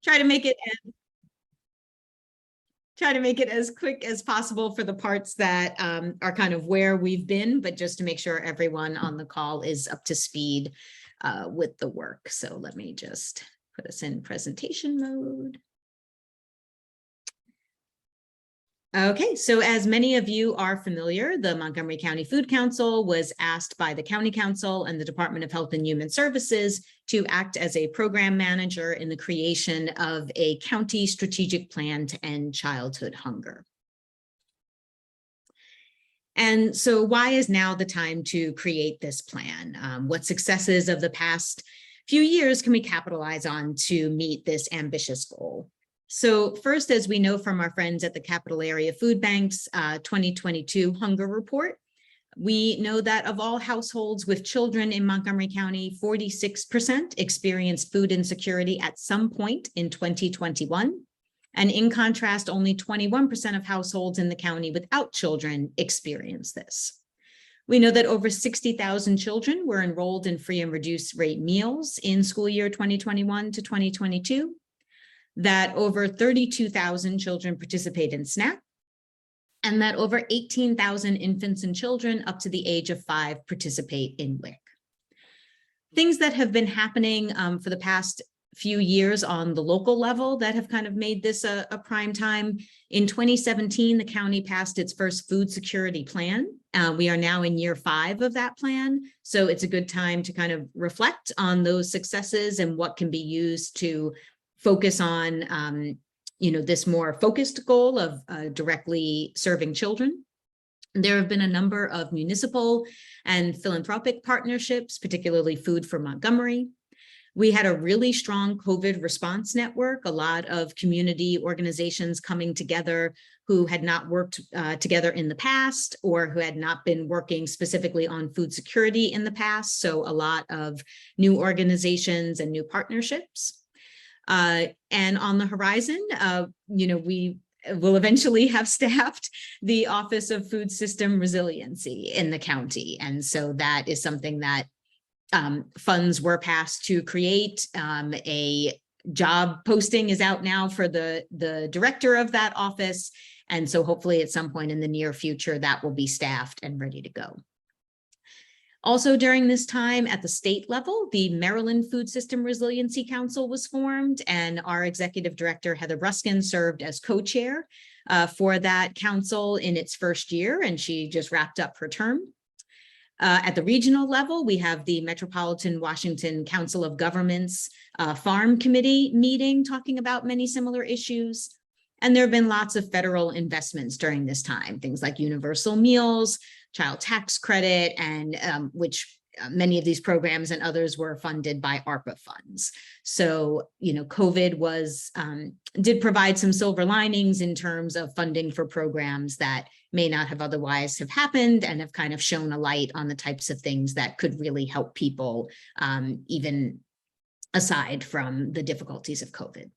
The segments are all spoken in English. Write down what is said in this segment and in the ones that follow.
try to make it as quick as possible for the parts that are kind of where we've been, but just to make sure everyone on the call is up to speed with the work. So let me just put us in presentation mode. Okay, so as many of you are familiar, the Montgomery County Food Council was asked by the County Council and the Department of Health and Human Services to act as a program manager in the creation of a county strategic plan to end childhood hunger. And so why is now the time to create this plan? What successes of the past few years can we capitalize on to meet this ambitious goal? So first, as we know from our friends at the Capital Area Food Bank's 2022 Hunger Report, we know that of all households with children in Montgomery County, 46% experienced food insecurity at some point in 2021. And in contrast, only 21% of households in the county without children experience this. We know that over 60,000 children were enrolled in free and reduced rate meals in school year 2021 to 2022. That over 32,000 children participate in SNAP, and that over 18,000 infants and children up to the age of 5 participate in WIC. Things that have been happening for the past few years on the local level that have kind of made this a prime time. In 2017, the county passed its first food security plan. We are now in year 5 of that plan. So it's a good time to kind of reflect on those successes and what can be used to focus on, this more focused goal of directly serving children. There have been a number of municipal and philanthropic partnerships, particularly Food for Montgomery. We had a really strong COVID response network, a lot of community organizations coming together who had not worked together in the past or who had not been working specifically on food security in the past. So a lot of new organizations and new partnerships. And on the horizon, we will eventually have staffed the Office of Food System Resiliency in the county. And so that is something that funds were passed to create. A job posting is out now for the director of that office. And so hopefully at some point in the near future, that will be staffed and ready to go. Also during this time at the state level, the Maryland Food System Resiliency Council was formed, and our executive director, Heather Ruskin, served as co-chair for that council in its first year, and she just wrapped up her term. At the regional level, we have the Metropolitan Washington Council of Governments Farm Committee meeting talking about many similar issues. And there have been lots of federal investments during this time, things like universal meals, child tax credit, and which many of these programs and others were funded by ARPA funds. So, COVID did provide some silver linings in terms of funding for programs that may not have otherwise have happened and have kind of shone a light on the types of things that could really help people, even aside from the difficulties of COVID.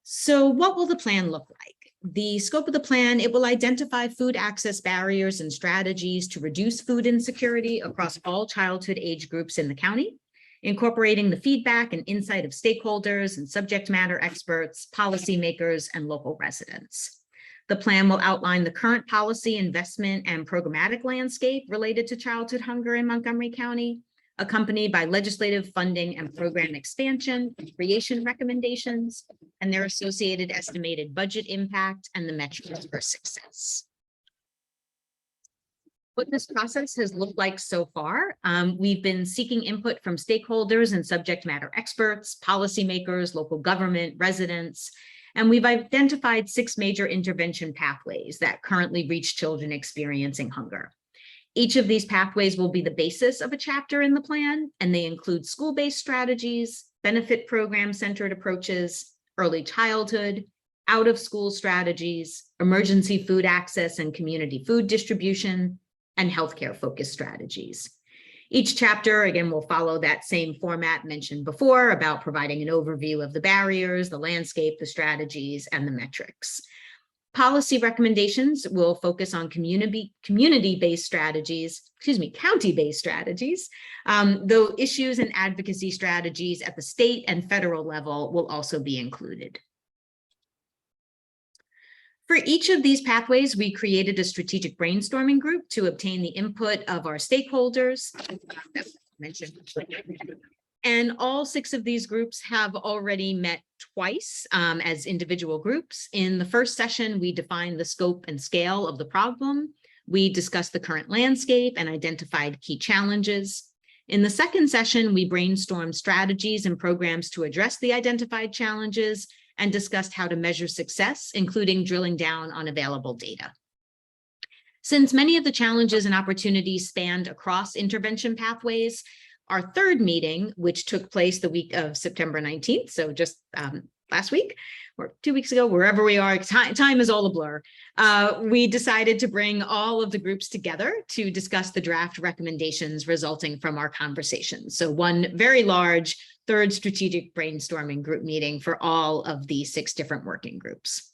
So what will the plan look like? The scope of the plan, it will identify food access barriers and strategies to reduce food insecurity across all childhood age groups in the county, incorporating the feedback and insight of stakeholders and subject matter experts, policymakers, and local residents. The plan will outline the current policy, investment, and programmatic landscape related to childhood hunger in Montgomery County, accompanied by legislative funding and program expansion and creation recommendations, and their associated estimated budget impact and the metrics for success. What this process has looked like so far, we've been seeking input from stakeholders and subject matter experts, policymakers, local government, residents, and we've identified 6 major intervention pathways that currently reach children experiencing hunger. Each of these pathways will be the basis of a chapter in the plan, and they include school-based strategies, benefit program-centered approaches, early childhood, out-of-school strategies, emergency food access and community food distribution, and healthcare-focused strategies. Each chapter, again, will follow that same format mentioned before about providing an overview of the barriers, the landscape, the strategies, and the metrics. Policy recommendations will focus on community-based strategies, county-based strategies, though issues and advocacy strategies at the state and federal level will also be included. For each of these pathways, we created a strategic brainstorming group to obtain the input of our stakeholders. And all 6 of these groups have already met twice as individual groups. In the first session, we defined the scope and scale of the problem. We discussed the current landscape and identified key challenges. In the second session, we brainstormed strategies and programs to address the identified challenges and discussed how to measure success, including drilling down on available data. Since many of the challenges and opportunities spanned across intervention pathways, our third meeting, which took place the week of September 19th, so just last week or 2 weeks ago, wherever we are, time is all a blur. We decided to bring all of the groups together to discuss the draft recommendations resulting from our conversations. So one very large third strategic brainstorming group meeting for all of the 6 different working groups.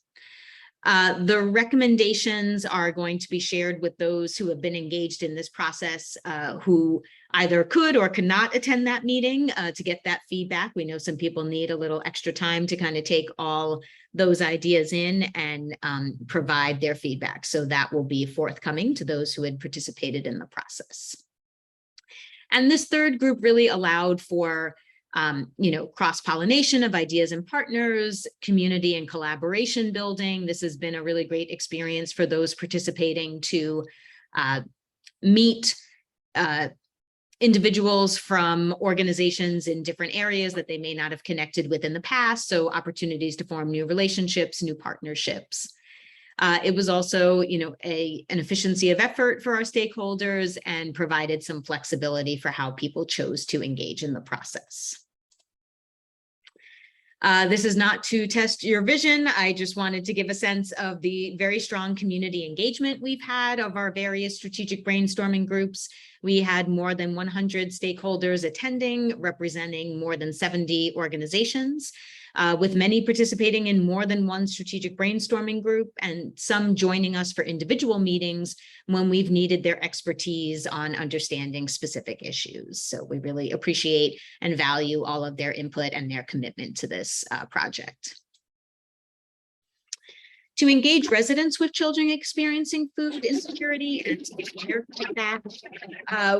The recommendations are going to be shared with those who have been engaged in this process, who either could or could not attend that meeting to get that feedback. We know some people need a little extra time to kind of take all those ideas in and provide their feedback. So that will be forthcoming to those who had participated in the process. And this third group really allowed for cross-pollination of ideas and partners, community and collaboration building. This has been a really great experience for those participating to meet individuals from organizations in different areas that they may not have connected with in the past. So opportunities to form new relationships, new partnerships. It was also, an efficiency of effort for our stakeholders and provided some flexibility for how people chose to engage in the process. This is not to test your vision. I just wanted to give a sense of the very strong community engagement we've had of our various strategic brainstorming groups. We had more than 100 stakeholders attending, representing more than 70 organizations, with many participating in more than one strategic brainstorming group and some joining us for individual meetings when we've needed their expertise on understanding specific issues. So we really appreciate and value all of their input and their commitment to this project. To engage residents with children experiencing food insecurity and to share feedback,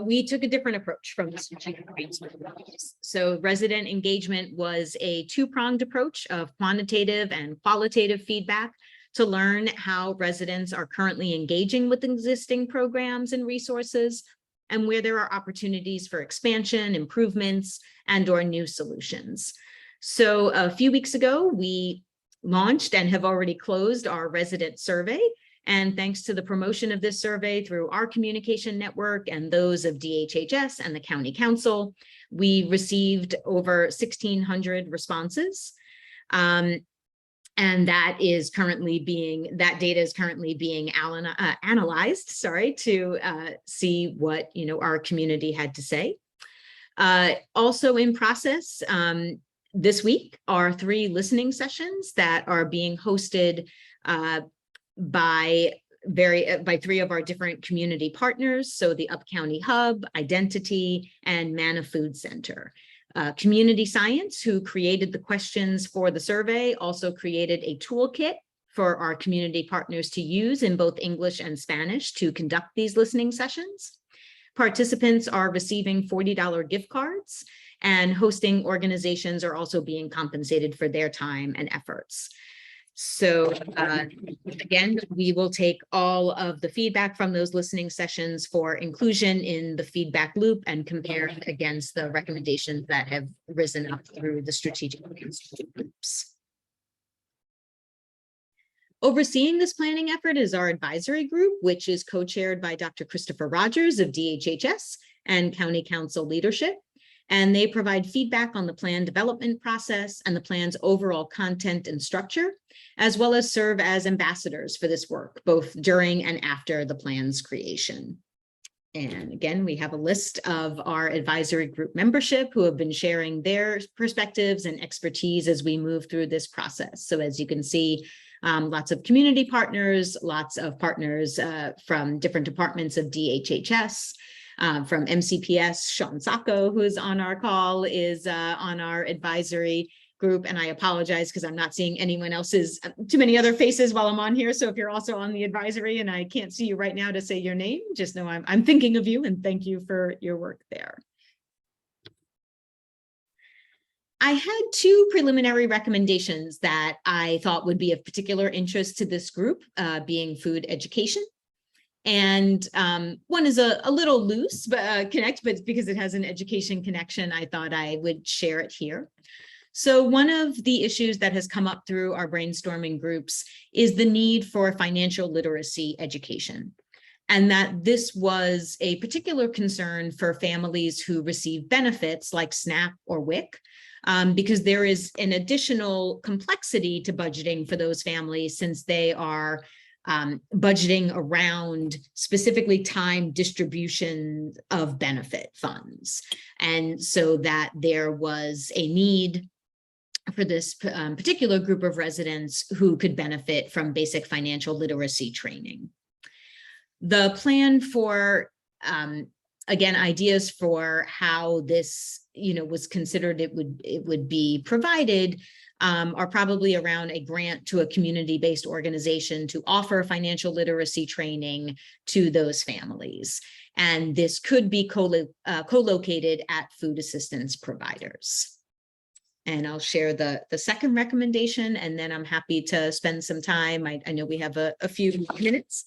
we took a different approach from the strategic brainstorming process. So resident engagement was a 2-pronged approach of quantitative and qualitative feedback to learn how residents are currently engaging with existing programs and resources, and where there are opportunities for expansion, improvements, and/or new solutions. So a few weeks ago, we launched and have already closed our resident survey. And thanks to the promotion of this survey through our communication network and those of DHHS and the County Council, we received over 1,600 responses. And that data is currently being analyzed, to see what our community had to say. Also in process, this week are 3 listening sessions that are being hosted by 3 of our different community partners. So the Up County Hub, Identity, and Manna Food Center. Community Science, who created the questions for the survey, also created a toolkit for our community partners to use in both English and Spanish to conduct these listening sessions. Participants are receiving $40 gift cards, and hosting organizations are also being compensated for their time and efforts. So again, we will take all of the feedback from those listening sessions for inclusion in the feedback loop and compare it against the recommendations that have risen up through the strategic groups. Overseeing this planning effort is our advisory group, which is co-chaired by Dr. Christopher Rogers of DHHS and County Council leadership. And they provide feedback on the plan development process and the plan's overall content and structure, as well as serve as ambassadors for this work, both during and after the plan's creation. And again, we have a list of our advisory group membership who have been sharing their perspectives and expertise as we move through this process. So as you can see, lots of community partners, lots of partners from different departments of DHHS, from MCPS. Shaun Sawko, who is on our call, is on our advisory group. And I apologize because I'm not seeing anyone else's, too many other faces while I'm on here. So if you're also on the advisory and I can't see you right now to say your name, just know I'm thinking of you and thank you for your work there. I had two preliminary recommendations that I thought would be of particular interest to this group, being food education. And one is a little loose, but but because it has an education connection, I thought I would share it here. So one of the issues that has come up through our brainstorming groups is the need for financial literacy education, and that this was a particular concern for families who receive benefits like SNAP or WIC, because there is an additional complexity to budgeting for those families since they are budgeting around specifically timed distribution of benefit funds. And so that there was a need for this particular group of residents who could benefit from basic financial literacy training. The plan for, again, ideas for how this, was considered it would be provided are probably around a grant to a community-based organization to offer financial literacy training to those families. And this could be co-located at food assistance providers. And I'll share the second recommendation, and then I'm happy to spend some time. I know we have a few minutes,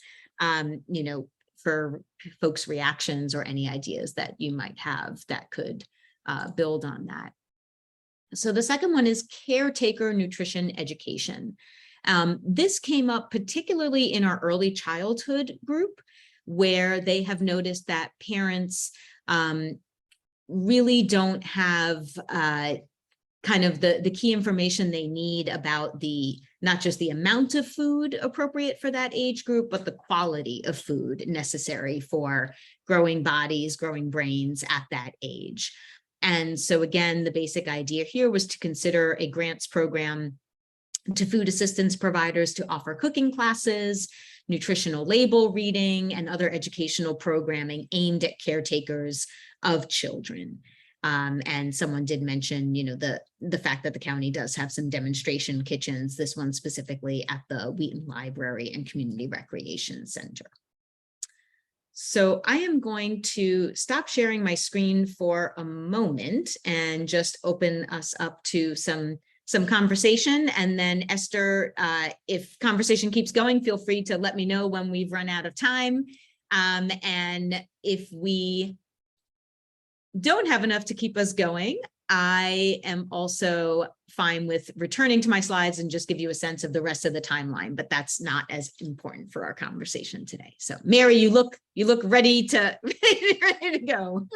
for folks' reactions or any ideas that you might have that could build on that. So the second one is caretaker nutrition education. This came up particularly in our early childhood group, where they have noticed that parents really don't have kind of the key information they need about not just the amount of food appropriate for that age group, but the quality of food necessary for growing bodies, growing brains at that age. And so again, the basic idea here was to consider a grants program to food assistance providers to offer cooking classes, nutritional label reading, and other educational programming aimed at caretakers of children. And someone did mention, the fact that the county does have some demonstration kitchens, this one specifically at the Wheaton Library and Community Recreation Center. So I am going to stop sharing my screen for a moment and just open us up to some conversation. And then Esther, if conversation keeps going, feel free to let me know when we've run out of time. And if we don't have enough to keep us going, I am also fine with returning to my slides and just give you a sense of the rest of the timeline, but that's not as important for our conversation today. So Mary, you look ready to ready to go.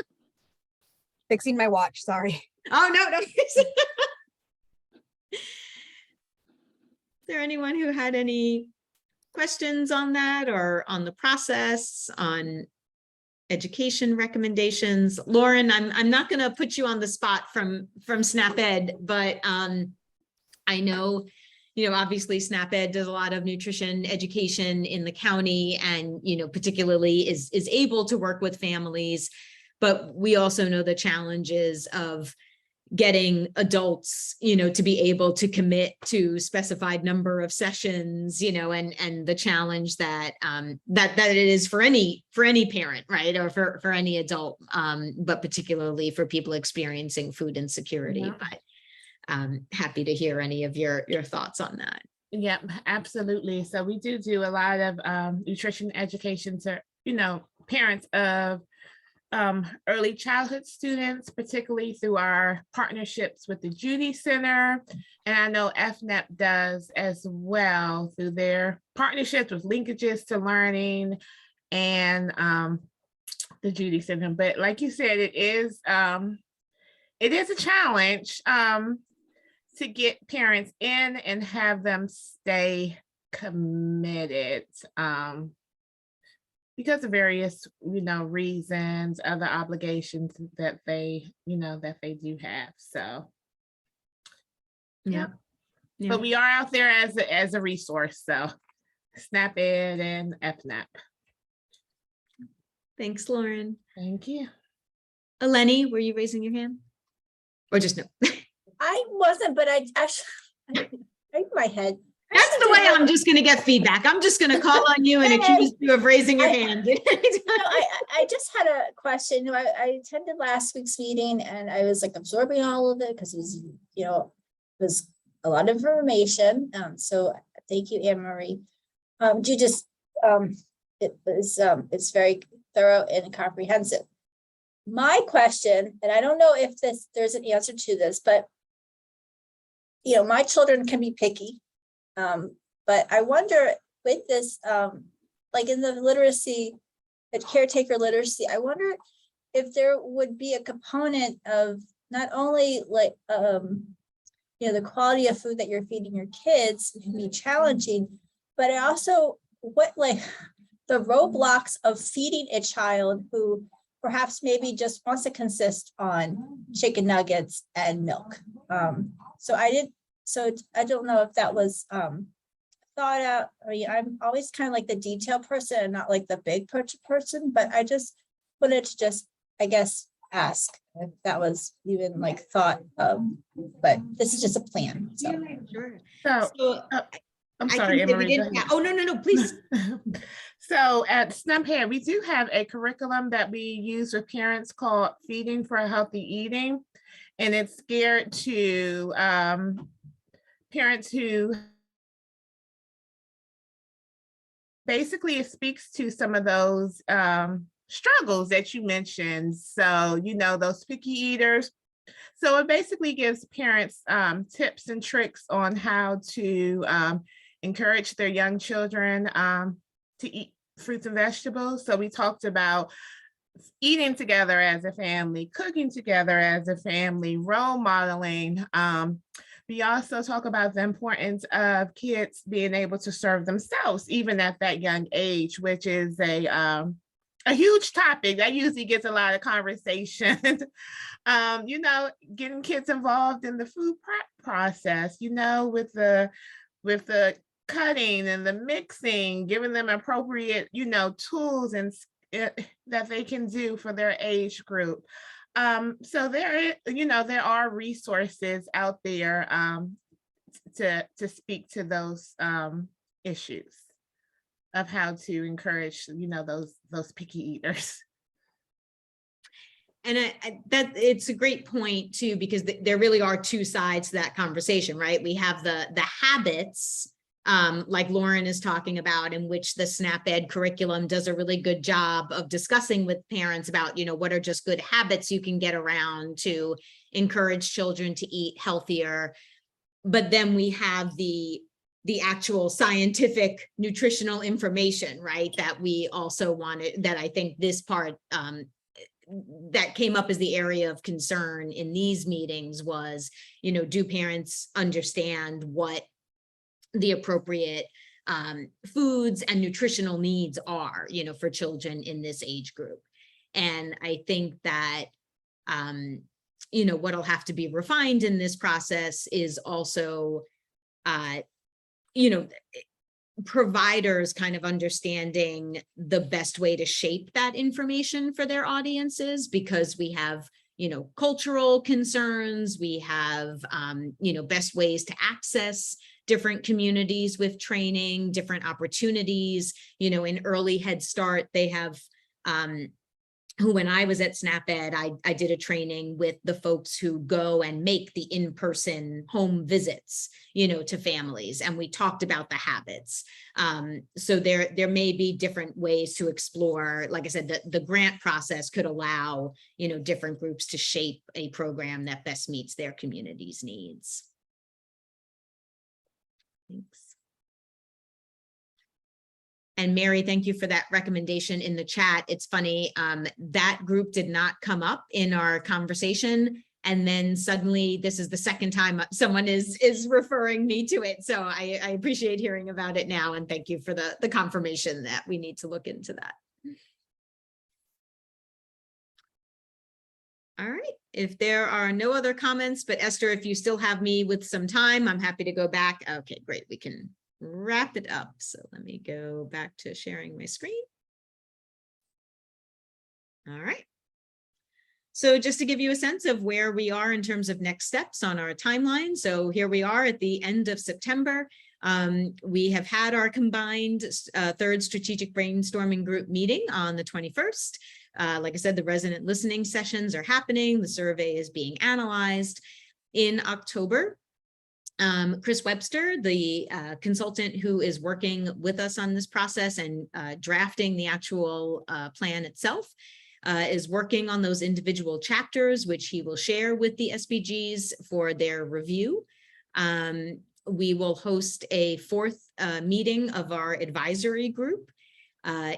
Fixing my watch, sorry. Oh, no. Is there anyone who had any questions on that or on the process, on education recommendations? Lauren, I'm not going to put you on the spot from SNAP-Ed, but I know, obviously SNAP-Ed does a lot of nutrition education in the county and, particularly is able to work with families, but we also know the challenges of getting adults, to be able to commit to specified number of sessions, and the challenge that that it is for any parent, right, or for any adult, but particularly for people experiencing food insecurity. Yeah. But happy to hear any of your thoughts on that. Yeah, absolutely. So we do a lot of nutrition education to parents of early childhood students, particularly through our partnerships with the Judy Center. And I know FNEP does as well through their partnerships with Linkages to Learning and the Judy Center. But like you said, it is a challenge to get parents in and have them stay committed. Because of various, reasons, other obligations that they, do have. So, yeah. Yeah. But we are out there as a resource, so SNAP Ed and FNAP. Thanks, Lauren. Thank you. Eleni, were you raising your hand? Or just no? I wasn't, but I actually, I my head. That's the way I'm just going to get feedback. I'm just going to call on you and accuse you of raising your hand. I just had a question. I attended last week's meeting and I was like absorbing all of it because it was, it was a lot of information. So thank you, Annmarie. You just, it's very thorough and comprehensive. My question, and I don't know if there's an answer to this, but my children can be picky. But I wonder with this, like in the literacy, caretaker literacy, I wonder if there would be a component of not only like, the quality of food that you're feeding your kids can be challenging, but also what like the roadblocks of feeding a child who perhaps maybe just wants to consist on chicken nuggets and milk. So I don't know if that was thought out. I mean, I'm always kind of like the detail person and not like the big person, but I just wanted to I guess, ask if that was even like thought of, but this is just a plan. So, Sure. So I'm sorry, Annmarie. Oh, no, please. So at SNAP, we do have a curriculum that we use with parents called Feeding for Healthy Eating. And it's geared to parents who basically it speaks to some of those struggles that you mentioned. So, those picky eaters. So it basically gives parents tips and tricks on how to encourage their young children to eat fruits and vegetables. So we talked about eating together as a family, cooking together as a family, role modeling. We also talk about the importance of kids being able to serve themselves, even at that young age, which is a huge topic that usually gets a lot of conversation. Getting kids involved in the food prep process, with the cutting and the mixing, giving them appropriate, tools and that they can do for their age group. So there are resources out there to speak to those issues of how to encourage, those picky eaters. And that it's a great point too, because there really are two sides to that conversation, right? We have the habits, like Lauren is talking about, in which the SNAP Ed curriculum does a really good job of discussing with parents about, what are just good habits you can get around to encourage children to eat healthier. But then we have the actual scientific nutritional information, right? That we also wanted, that I think this part that came up as the area of concern in these meetings was, do parents understand what the appropriate foods and nutritional needs are, for children in this age group? And I think that, what'll have to be refined in this process is also, providers kind of understanding the best way to shape that information for their audiences, because we have, cultural concerns, we have, best ways to access different communities with training, different opportunities, in early Head Start, they have, when I was at SNAP Ed, I did a training with the folks who go and make the in-person home visits, to families. And we talked about the habits. So there may be different ways to explore. Like I said, the grant process could allow, different groups to shape a program that best meets their community's needs. Thanks. And Mary, thank you for that recommendation in the chat. It's funny, that group did not come up in our conversation. And then suddenly this is the second time someone is referring me to it. So I appreciate hearing about it now. And thank you for the confirmation that we need to look into that. All right. if there are no other comments, but Esther, if you still have me with some time, I'm happy to go back. Okay, great. We can wrap it up. So let me go back to sharing my screen. All right. So just to give you a sense of where we are in terms of next steps on our timeline. So here we are at the end of September. We have had our combined third strategic brainstorming group meeting on the 21st. Like I said, the resident listening sessions are happening. The survey is being analyzed. In October, Chris Webster, the consultant who is working with us on this process and drafting the actual plan itself, is working on those individual chapters, which he will share with the SBGs for their review. We will host a fourth meeting of our advisory group.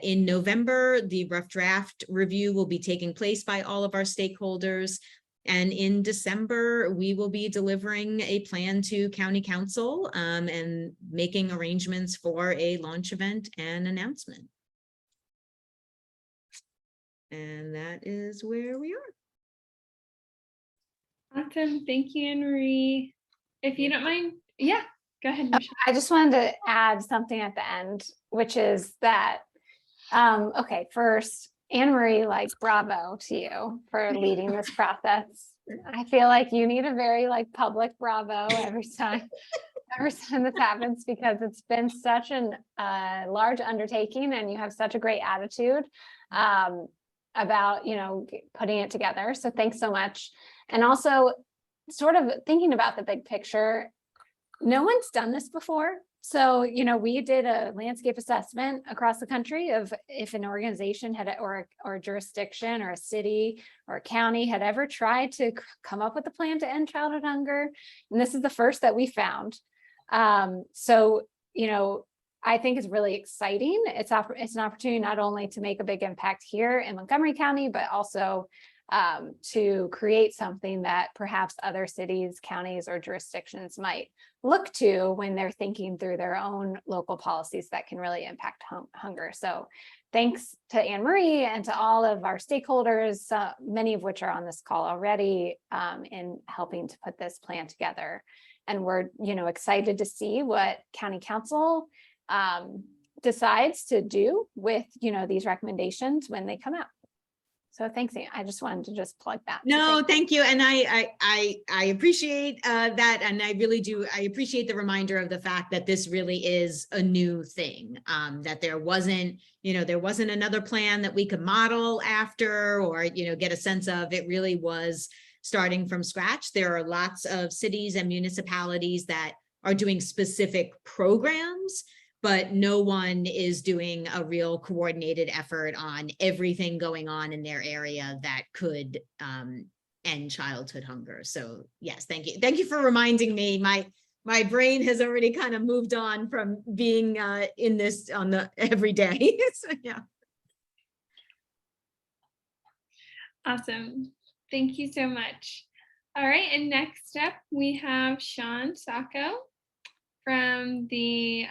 In November, the rough draft review will be taking place by all of our stakeholders. And in December, we will be delivering a plan to County Council and making arrangements for a launch event and announcement. And that is where we are. Awesome. Thank you, Annmarie. If you don't mind, yeah, go ahead, Michelle. I just wanted to add something at the end, which is that, okay, first, Annmarie, like, bravo to you for leading this process. I feel like you need a very public bravo every time this happens, because it's been such an large undertaking and you have such a great attitude about, putting it together. So thanks so much. And also sort of thinking about the big picture, no one's done this before. So, we did a landscape assessment across the country of if an organization had, or a jurisdiction or a city or a county had ever tried to come up with a plan to end childhood hunger. And this is the first that we found. So, I think it's really exciting. It's an opportunity not only to make a big impact here in Montgomery County, but also to create something that perhaps other cities, counties, or jurisdictions might look to when they're thinking through their own local policies that can really impact hunger. So thanks to Annmarie and to all of our stakeholders, many of which are on this call already, in helping to put this plan together. And we're excited to see what County Council decides to do with these recommendations when they come out. So thanks. I just wanted to just plug that. No, thank you. And I appreciate that. And I really do. I appreciate the reminder of the fact that this really is a new thing, that there wasn't another plan that we could model after or, get a sense of. It really was starting from scratch. There are lots of cities and municipalities that are doing specific programs, but no one is doing a real coordinated effort on everything going on in their area that could end childhood hunger. So yes, thank you. Thank you for reminding me. My brain has already kind of moved on from being in this on the every day. So, yeah. Awesome. Thank you so much. All right, and next up we have Shaun Sawko from the,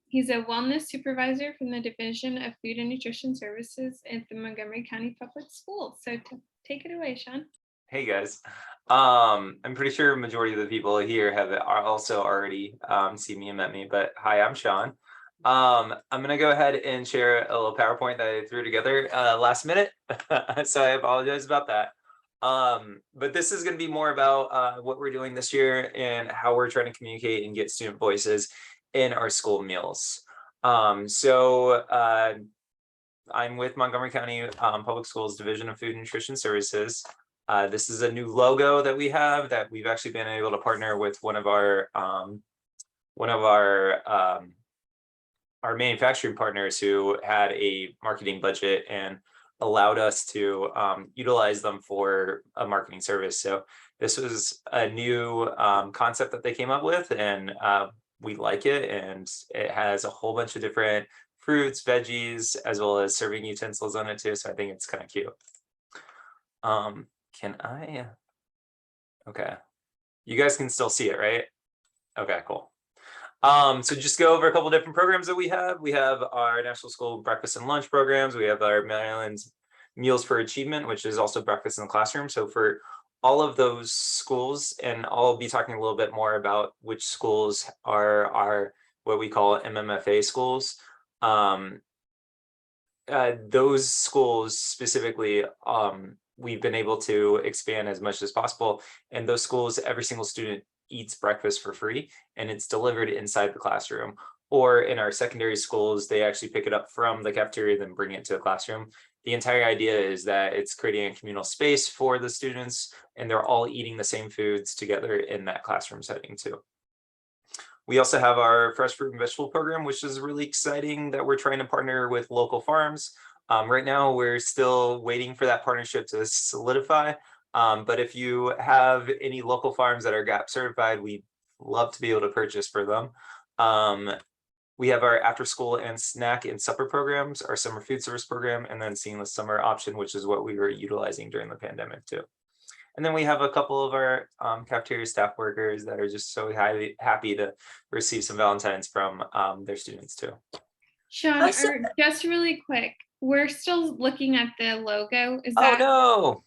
he's a wellness supervisor from the Division of Food and Nutrition Services at the Montgomery County Public Schools. So take it away, Shaun. Hey guys, I'm pretty sure a majority of the people here have also already seen me and met me, but hi, I'm Shaun. I'm gonna go ahead and share a little PowerPoint that I threw together last minute, so I apologize about that. But this is going to be more about what we're doing this year and how we're trying to communicate and get student voices in our school meals. So I'm with Montgomery County Public Schools Division of Food and Nutrition Services. This is a new logo that we have that we've actually been able to partner with one of our manufacturing partners who had a marketing budget and allowed us to utilize them for a marketing service. So this was a new concept that they came up with, and we like it. And it has a whole bunch of different fruits, veggies, as well as serving utensils on it too. So I think it's kind of cute. Okay. You guys can still see it, right? Okay, cool. So just go over a couple different programs that we have. We have our National School Breakfast and Lunch programs. We have our Maryland's Meals for Achievement, which is also breakfast in the classroom. So for all of those schools, and I'll be talking a little bit more about which schools are what we call MMFA schools. Those schools specifically, we've been able to expand as much as possible. And those schools, every single student eats breakfast for free, and it's delivered inside the classroom. Or in our secondary schools, they actually pick it up from the cafeteria, then bring it to the classroom. The entire idea is that it's creating a communal space for the students, and they're all eating the same foods together in that classroom setting too. We also have our fresh fruit and vegetable program, which is really exciting that we're trying to partner with local farms. Right now, we're still waiting for that partnership to solidify. But if you have any local farms that are GAP certified, we'd love to be able to purchase for them. We have our after school and snack and supper programs, our summer food service program, and then seamless summer option, which is what we were utilizing during the pandemic too. And then we have a couple of our cafeteria staff workers that are just so happy to receive some Valentines from their students too. Shaun, just really quick, we're still looking at the logo. Is that? Oh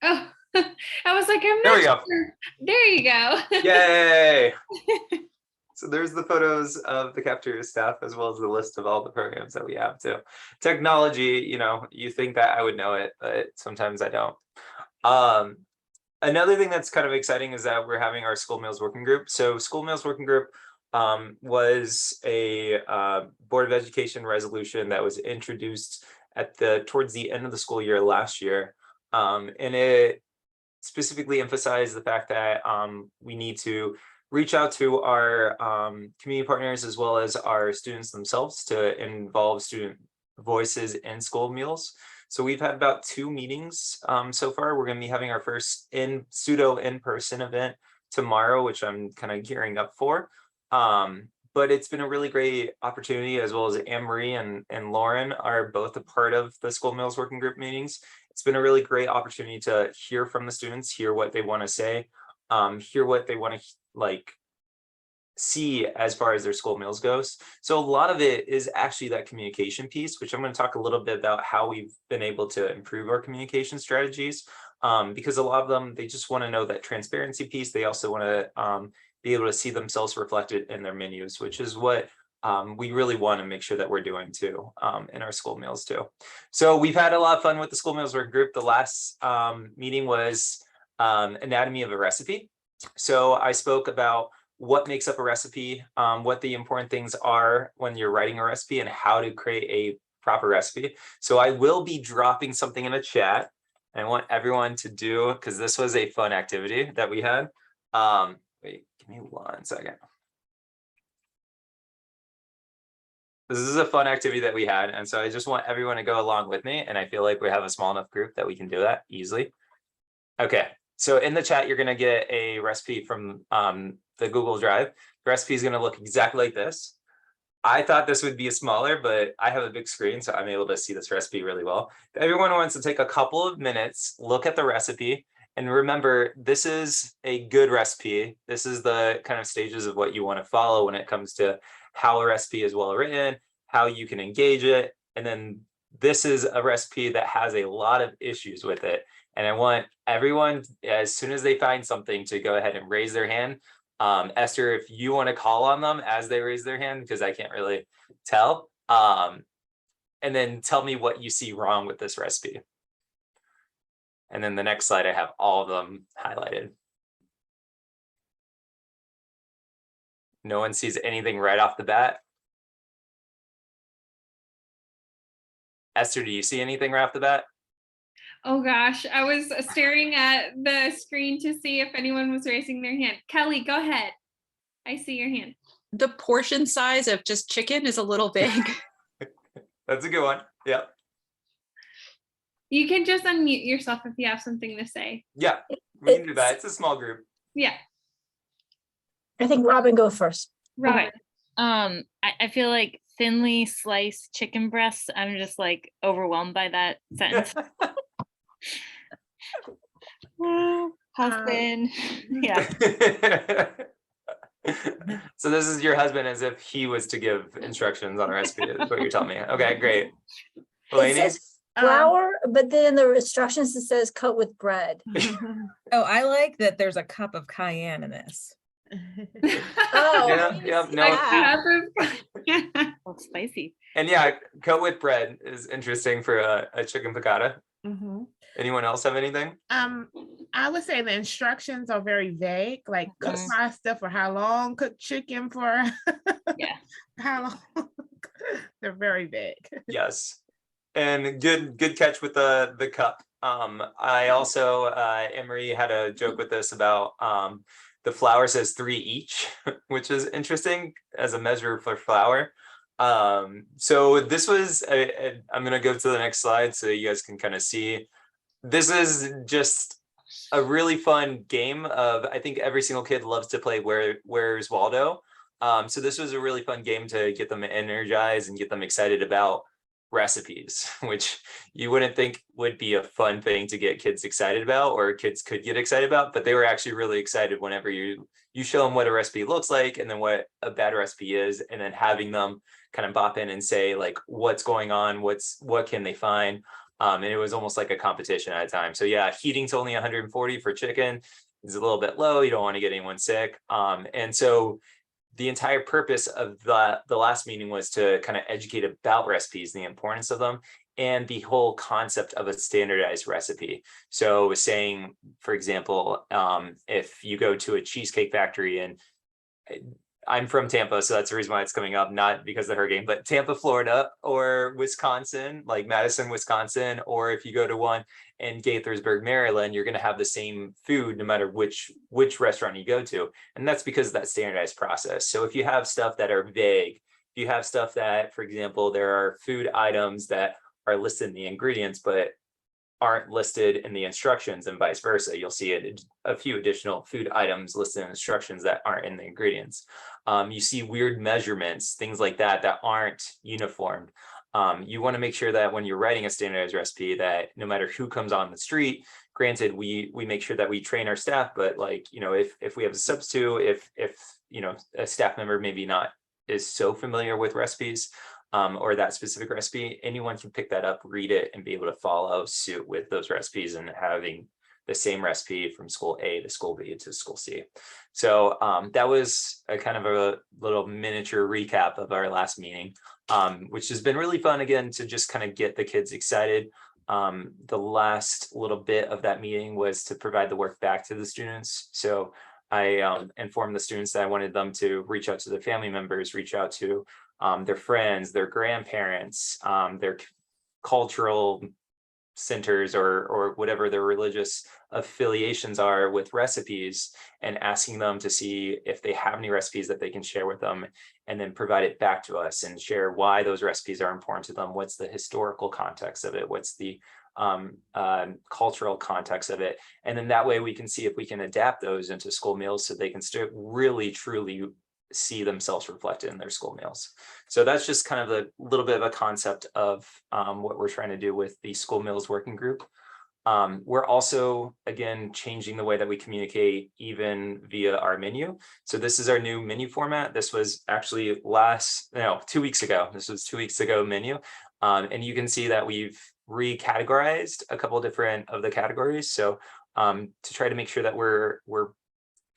no! Oh, I was like, I'm There not we go. sure. There you go. Yay! So there's the photos of the cafeteria staff, as well as the list of all the programs that we have too. Technology, you know, you think that I would know it, but sometimes I don't. Another thing that's kind of exciting is that we're having our school meals working group. So school meals working group was a Board of Education resolution that was introduced at towards the end of the school year last year. And it specifically emphasized the fact that we need to reach out to our community partners as well as our students themselves to involve student voices in school meals. So we've had about 2 meetings so far. We're going to be having our first in-person event tomorrow, which I'm kind of gearing up for. But it's been a really great opportunity, as well as Annmarie and Lauren are both a part of the school meals working group meetings. It's been a really great opportunity to hear from the students, hear what they want to say, hear what they want to see as far as their school meals goes. So a lot of it is actually that communication piece, which I'm going to talk a little bit about how we've been able to improve our communication strategies, because a lot of them, they just want to know that transparency piece. They also want to be able to see themselves reflected in their menus, which is what we really want to make sure that we're doing too in our school meals too. So we've had a lot of fun with the school meals work group. The last meeting was anatomy of a recipe. So I spoke about what makes up a recipe, what the important things are when you're writing a recipe, and how to create a proper recipe. So I will be dropping something in a chat. I want everyone to do, because this was a fun activity that we had. Wait, give me 1 second. This is a fun activity that we had, and so I just want everyone to go along with me, and I feel like we have a small enough group that we can do that easily. Okay, so in the chat, you're going to get a recipe from the Google Drive. The recipe is going to look exactly like this. I thought this would be smaller, but I have a big screen, so I'm able to see this recipe really well. If everyone wants to take a couple of minutes, look at the recipe, and remember, this is a good recipe. This is the kind of stages of what you want to follow when it comes to how a recipe is well written, how you can engage it, and then this is a recipe that has a lot of issues with it. And I want everyone, as soon as they find something, to go ahead and raise their hand. Esther, if you want to call on them as they raise their hand, because I can't really tell, and then tell me what you see wrong with this recipe. And then the next slide, I have all of them highlighted. No one sees anything right off the bat. Esther, do you see anything right off the bat? Oh gosh, I was staring at the screen to see if anyone was raising their hand. Kelly, go ahead. I see your hand. The portion size of just chicken is a little big. That's a good one. Yeah. You can just unmute yourself if you have something to say. Yeah, we can do that. It's a small group. Yeah. I think Robin go first. Right. I feel like thinly sliced chicken breasts, I'm just like overwhelmed by that sentence. Husband. Yeah. So this is your husband as if he was to give instructions on a recipe, is what you're telling me. Okay, great. It says flour, but then in the instructions, it says coat with bread. Oh, I like that there's a cup of cayenne in this. Oh. Yeah, yeah, no. Oh, spicy. And yeah, coat with bread is interesting for a chicken piccata. Mhm. Anyone else have anything? I would say the instructions are very vague, like cook Yes. pasta for how long, cook chicken for Yeah. how long. They're very vague. Yes. And good catch with the cup. I also Annmarie had a joke with this about the flour says 3 each, which is interesting as a measure for flour. So this was I'm gonna go to the next slide so you guys can kind of see. This is just a really fun game of, I think every single kid loves to play Where's Waldo. So this was a really fun game to get them energized and get them excited about recipes, which you wouldn't think would be a fun thing to get kids excited about, or kids could get excited about, but they were actually really excited whenever you show them what a recipe looks like and then what a bad recipe is, and then having them kind of bop in and say like what's going on, what can they find. And it was almost like a competition at a time. So yeah, heating to only 140 for chicken is a little bit low. You don't want to get anyone sick. And so the entire purpose of the last meeting was to kind of educate about recipes, the importance of them, and the whole concept of a standardized recipe. So saying, for example, if you go to a cheesecake factory, and I'm from Tampa, so that's the reason why it's coming up, not because of the hurricane, but Tampa, Florida, or Wisconsin, like Madison, Wisconsin, or if you go to one in Gaithersburg, Maryland, you're going to have the same food no matter which restaurant you go to. And that's because of that standardized process. So if you have stuff that are vague, if you have stuff that, for example, there are food items that are listed in the ingredients, but aren't listed in the instructions, and vice versa. You'll see a few additional food items listed in instructions that aren't in the ingredients. You see weird measurements, things like that, that aren't uniformed. You want to make sure that when you're writing a standardized recipe, that no matter who comes on the street, granted, we make sure that we train our staff, but like, you know, if we have a substitute, if you know, a staff member maybe not is so familiar with recipes, or that specific recipe, anyone can pick that up, read it, and be able to follow suit with those recipes and having the same recipe from school A to school B to school C. So that was a kind of a little miniature recap of our last meeting, which has been really fun, again, to just kind of get the kids excited. The last little bit of that meeting was to provide the work back to the students. So I informed the students that I wanted them to reach out to their family members, reach out to their friends, their grandparents, their cultural centers, or whatever their religious affiliations are with recipes, and asking them to see if they have any recipes that they can share with them, and then provide it back to us and share why those recipes are important to them. What's the historical context of it? What's the cultural context of it? And then that way we can see if we can adapt those into school meals so they can still really truly see themselves reflected in their school meals. So that's just kind of a little bit of a concept of what we're trying to do with the school meals working group. We're also, again, changing the way that we communicate even via our menu. So this is our new menu format. This was actually 2 weeks ago. This was 2 weeks ago menu. And you can see that we've recategorized a couple different of the categories. So to try to make sure that we're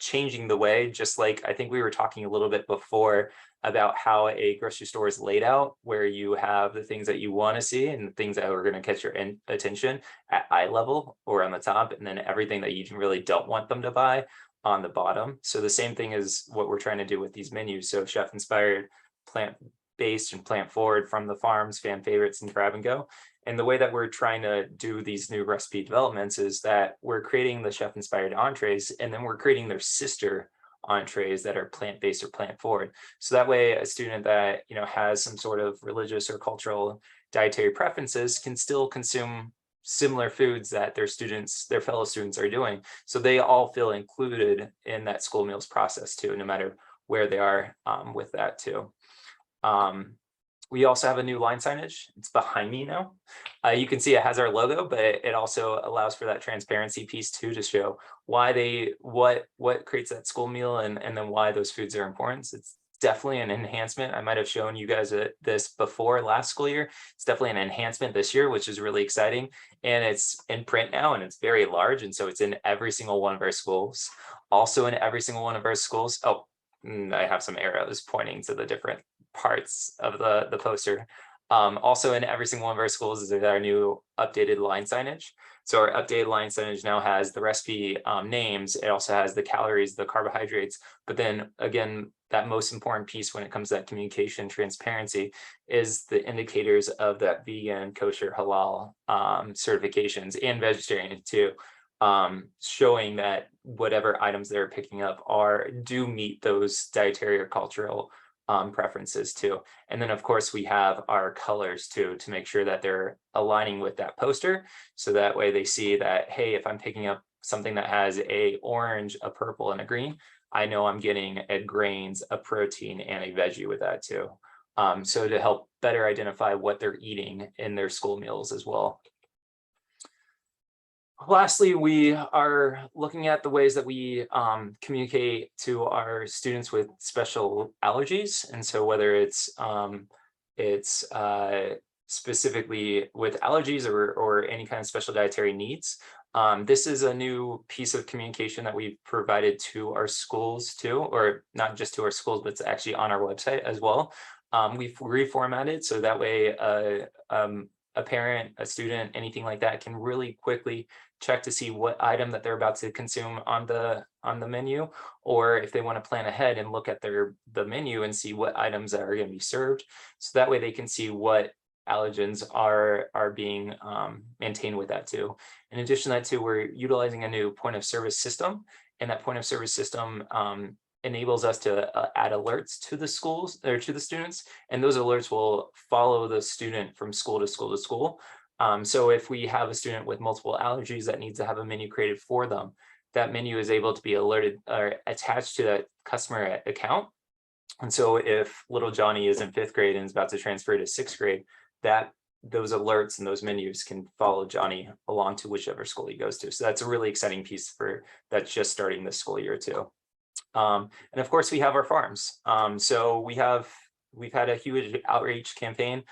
changing the way, just like I think we were talking a little bit before about how a grocery store is laid out, where you have the things that you want to see and the things that are going to catch your attention at eye level or on the top, and then everything that you really don't want them to buy on the bottom. So the same thing is what we're trying to do with these menus. So chef inspired, plant-based, and plant forward, from the farms, fan favorites, and grab and go. And the way that we're trying to do these new recipe developments is that we're creating the chef inspired entrees, and then we're creating their sister entrees that are plant-based or plant forward. So that way a student that, you know, has some sort of religious or cultural dietary preferences can still consume similar foods that their fellow students are doing. So they all feel included in that school meals process too, no matter where they are with that too. We also have a new line signage. It's behind me now. You can see it has our logo, but it also allows for that transparency piece too, to show why what creates that school meal, and then why those foods are important. definitely an enhancement. I might have shown you guys this before last school year. It's definitely an enhancement this year, which is really exciting. And it's in print now, and it's very large. And so it's in every single one of our schools. Also in every single one of our schools. Oh, I have some arrows pointing to the different parts of the poster. Also in every single one of our schools is our new updated line signage. So our updated line signage now has the recipe names. It also has the calories, the carbohydrates, but then again, that most important piece when it comes to that communication transparency is the indicators of that vegan, kosher, halal certifications, and vegetarian too, showing that whatever items they're picking up do meet those dietary or cultural preferences too. And then of course we have our colors too, to make sure that they're aligning with that poster. So that way they see that, hey, if I'm picking up something that has a orange, a purple, and a green, I know I'm getting a grains, a protein, and a veggie with that too. So to help better identify what they're eating in their school meals as well. Lastly, we are looking at the ways that we communicate to our students with special allergies. And so whether it's specifically with allergies or any kind of special dietary needs, this is a new piece of communication that we've provided to our schools too, or not just to our schools, but it's actually on our website as well. We've reformatted so that way a parent, a student, anything like that can really quickly check to see what item that they're about to consume on the menu, or if they want to plan ahead and look at the menu and see what items are going to be served. So that way they can see what allergens are being maintained with that too. In addition to that too, we're utilizing a new point of service system, and that point of service system enables us to add alerts to the schools or to the students, and those alerts will follow the student from school to school to school. So if we have a student with multiple allergies that needs to have a menu created for them, that menu is able to be alerted or attached to that customer account. And so if little Johnny is in 5th grade and is about to transfer to 6th grade, those alerts and those menus can follow Johnny along to whichever school he goes to. So that's a really exciting piece that's just starting this school year too. And of course we have our farms. So we've had a huge outreach campaign.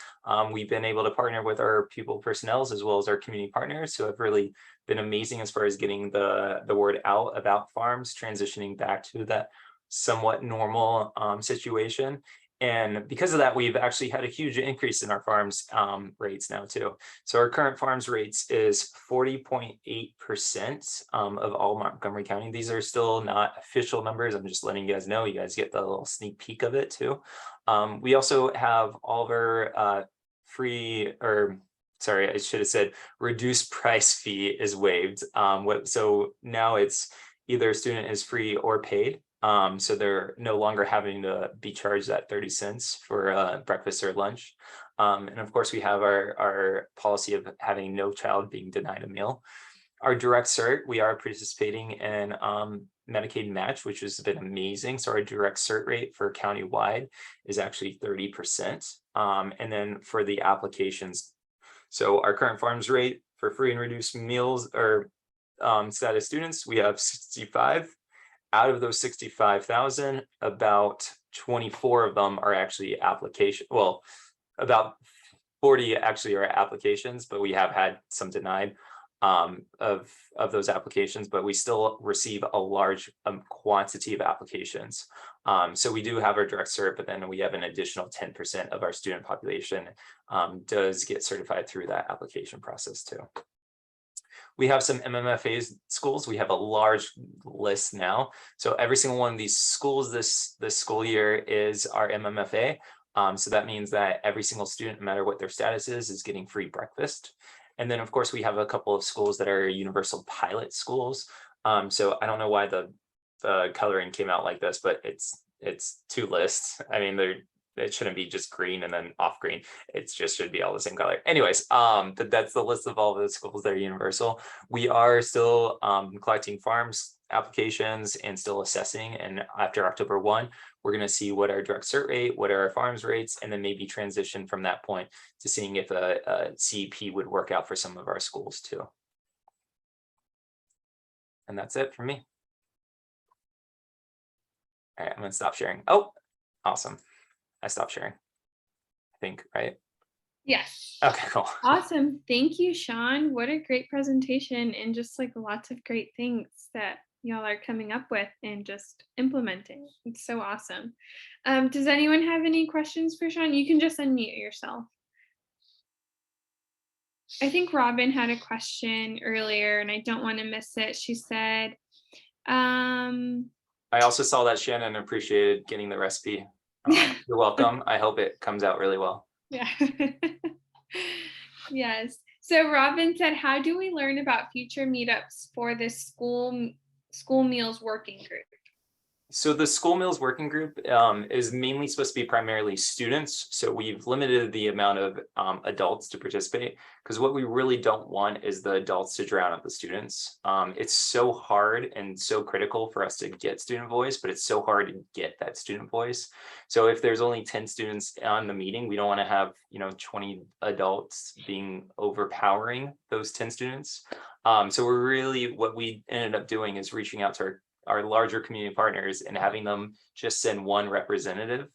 We've been able to partner with our pupil personnels as well as our community partners who have really been amazing as far as getting the word out about farms, transitioning back to that somewhat normal situation. And because of that, we've actually had a huge increase in our farms rates now too. So our current farms rates is 40.8% of all Montgomery County. These are still not official numbers. I'm just letting you guys know. You guys get the little sneak peek of it too. We also have all of our sorry, I should have said reduced price fee is waived. So now it's either a student is free or paid. So they're no longer having to be charged that 30 cents for breakfast or lunch. And of course, we have our policy of having no child being denied a meal. Our direct cert, we are participating in Medicaid match, which has been amazing. So our direct cert rate for countywide is actually 30%. And then for the applications, so our current farms rate for free and reduced meals or status students, we have 65. Out of those 65,000, about 24 of them are actually application. Well, about 40 actually are applications, but we have had some denied of those applications, but we still receive a large quantity of applications. So we do have our direct cert, but then we have an additional 10% of our student population does get certified through that application process too. We have some MMFA schools. We have a large list now. So every single one of these schools this school year is our MMFA. So that means that every single student, no matter what their status is getting free breakfast. And then of course we have a couple of schools that are universal pilot schools. So I don't know why the coloring came out like this, but it's 2 lists. I mean, it shouldn't be just green and then off green. It just should be all the same color. Anyways, but that's the list of all the schools that are universal. We are still collecting farms applications and still assessing. And after October 1, we're going to see what our direct cert rate, what are our farms rates, and then maybe transition from that point to seeing if a CEP would work out for some of our schools too. And that's it for me. All right, I'm going to stop sharing. Oh, Awesome. I stopped sharing, I think, right? Yes. Okay, cool. Awesome. Thank you, Shaun. What a great presentation, and just like lots of great things that y'all are coming up with and just implementing. It's so awesome. Does anyone have any questions for Shaun? You can just unmute yourself. I think Robin had a question earlier and I don't want to miss it. She said, I also saw that Shannon appreciated getting the recipe. You're welcome. I hope it comes out really well. yeah. Yes. So Robin said, how do we learn about future meetups for this school meals working group? So the school meals working group is mainly supposed to be primarily students. So we've limited the amount of adults to participate, because what we really don't want is the adults to drown out the students. It's so hard and so critical for us to get student voice, but it's so hard to get that student voice. So if there's only 10 students on the meeting, we don't want to have 20 adults being overpowering those 10 students. So we're really, what we ended up doing is reaching out to our larger community partners and having them just send one representative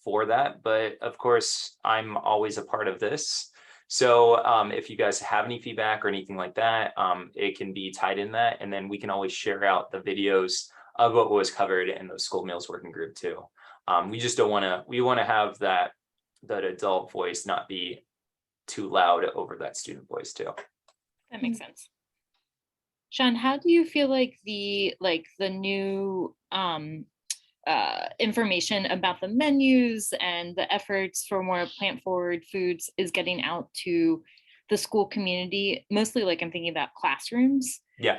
for that. But of course, I'm always a part of this. So if you guys have any feedback or anything like that, it can be tied in that. And then we can always share out the videos of what was covered in the school meals working group too. We just don't want to, we want to have that adult voice not be too loud over that student voice too. That makes sense. Shaun, how do you feel like the new information about the menus and the efforts for more plant forward foods is getting out to the school community? Mostly, like, I'm thinking about classrooms. Yeah.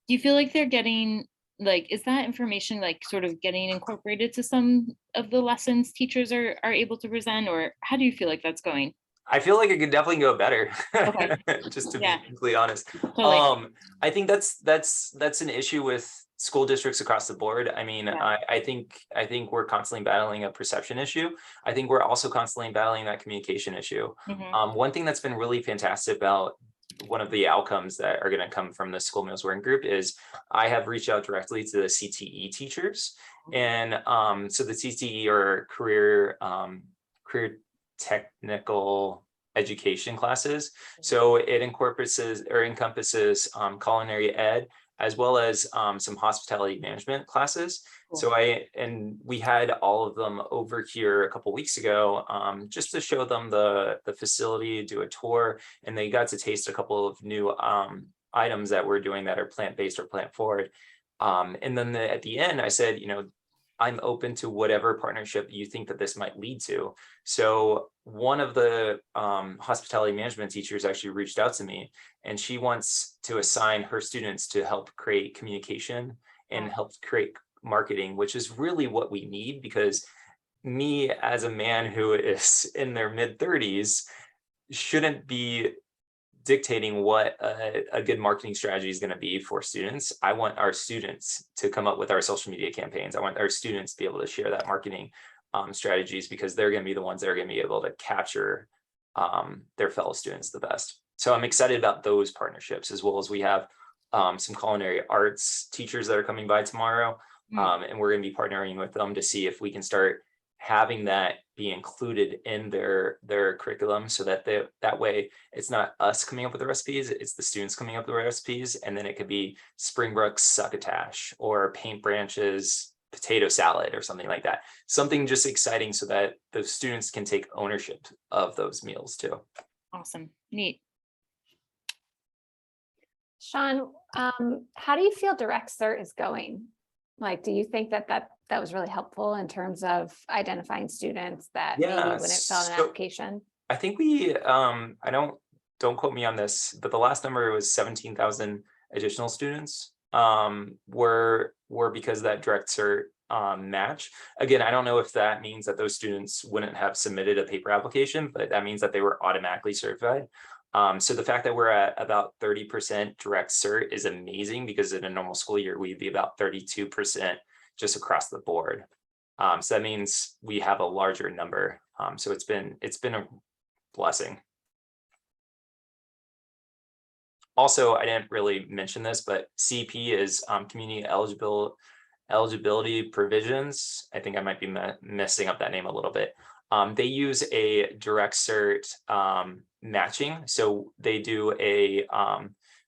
Do you feel like they're getting, like, is that information like sort of getting incorporated to some of the lessons teachers are able to present, or how do you feel like that's going? I feel like it could definitely go better. Okay. Just to Yeah. be completely honest. Totally. I think that's an issue with school districts across the board. I mean, Yeah. I think we're constantly battling a perception issue. I think we're also constantly battling that communication issue. Mhm. One thing that's been really fantastic about one of the outcomes that are going to come from the school meals working group is I have reached out directly to the CTE teachers. And so the CTE are career technical education classes. So it encompasses culinary ed, as well as some hospitality management classes. Cool. So we had all of them over here a couple weeks ago, just to show them the facility, do a tour, and they got to taste a couple of new items that we're doing that are plant-based or plant forward. And then at the end, I said, I'm open to whatever partnership you think that this might lead to. So one of the hospitality management teachers actually reached out to me, and she wants to assign her students to help create communication and help create marketing, which is really what we need, because me as a man who is in their mid-30s shouldn't be dictating what a good marketing strategy is going to be for students. I want our students to come up with our social media campaigns. I want our students to be able to share that marketing strategies, because they're going to be the ones that are going to be able to capture their fellow students the best. So I'm excited about those partnerships, as well as we have some culinary arts teachers that are coming by tomorrow. And we're going to be partnering with them to see if we can start having that be included in their curriculum, so that that way it's not us coming up with the recipes, it's the students coming up with the recipes. And then it could be Springbrook succotash or paint branches potato salad or something like that. Something just exciting, so that the students can take ownership of those meals too. Awesome. Neat. Shaun, how do you feel direct cert is going? Like, do you think that was really helpful in terms of identifying students that maybe wouldn't fill out an application? I think we, don't quote me on this, but the last number was 17,000 additional students were because of that direct cert match. Again, I don't know if that means that those students wouldn't have submitted a paper application, but that means that they were automatically certified. So the fact that we're at about 30% direct cert is amazing, because in a normal school year, we'd be about 32% just across the board. So that means we have a larger number. So it's been a blessing. Also, I didn't really mention this, but CP is community eligibility provisions. I think I might be messing up that name a little bit. They use a direct cert matching. So they do a,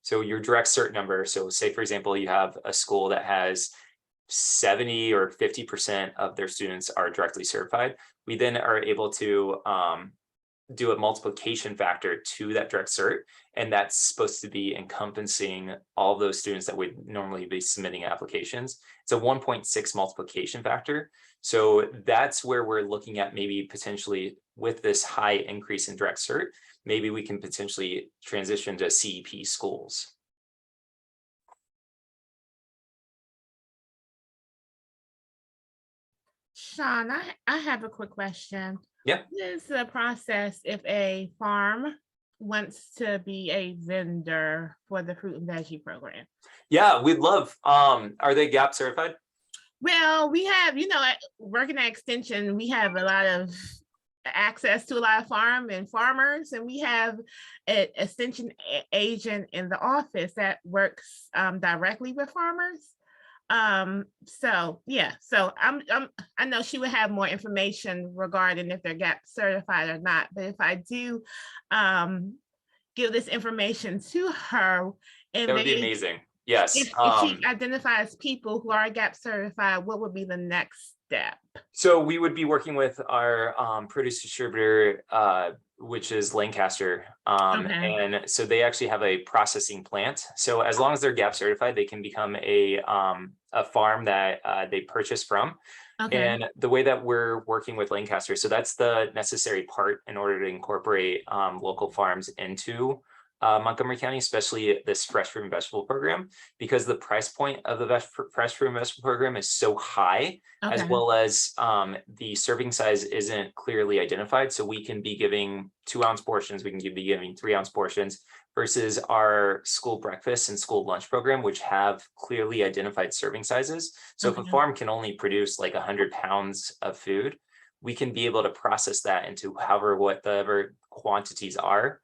so your direct cert number. So say, for example, you have a school that has 70 or 50% of their students are directly certified. We then are able to do a multiplication factor to that direct cert, and that's supposed to be encompassing all of those students that would normally be submitting applications. It's a 1.6 multiplication factor. So that's where we're looking at maybe potentially with this high increase in direct cert, maybe we can potentially transition to CEP schools. Shaun, I have a quick question. Yeah. What is the process if a farm wants to be a vendor for the fruit and veggie program? Yeah, we'd love, are they GAP certified? Well, we have, working at Extension, we have a lot of access to a lot of farmers, and we have an Extension agent in the office that works directly with farmers. So yeah, so I know she would have more information regarding if they're GAP certified or not, but if I do give this information to her, and That would be amazing. Yes. if she identifies people who are GAP certified, what would be the next step? So we would be working with our produce distributor, which is Lancaster. Okay. And so they actually have a processing plant. So as long as they're GAP certified, they can become a farm that they purchase from. Okay. And the way that we're working with Lancaster, so that's the necessary part in order to incorporate local farms into Montgomery County, especially this fresh fruit and vegetable program, because the price point of the fresh fruit and vegetable program is so high, as Okay. well as the serving size isn't clearly identified. So we can be giving 2-ounce portions, we can be giving 3-ounce portions, versus our school breakfast and school lunch program, which have clearly identified serving sizes. So if a Okay. farm can only produce like 100 pounds of food, we can be able to process that into whatever quantities are.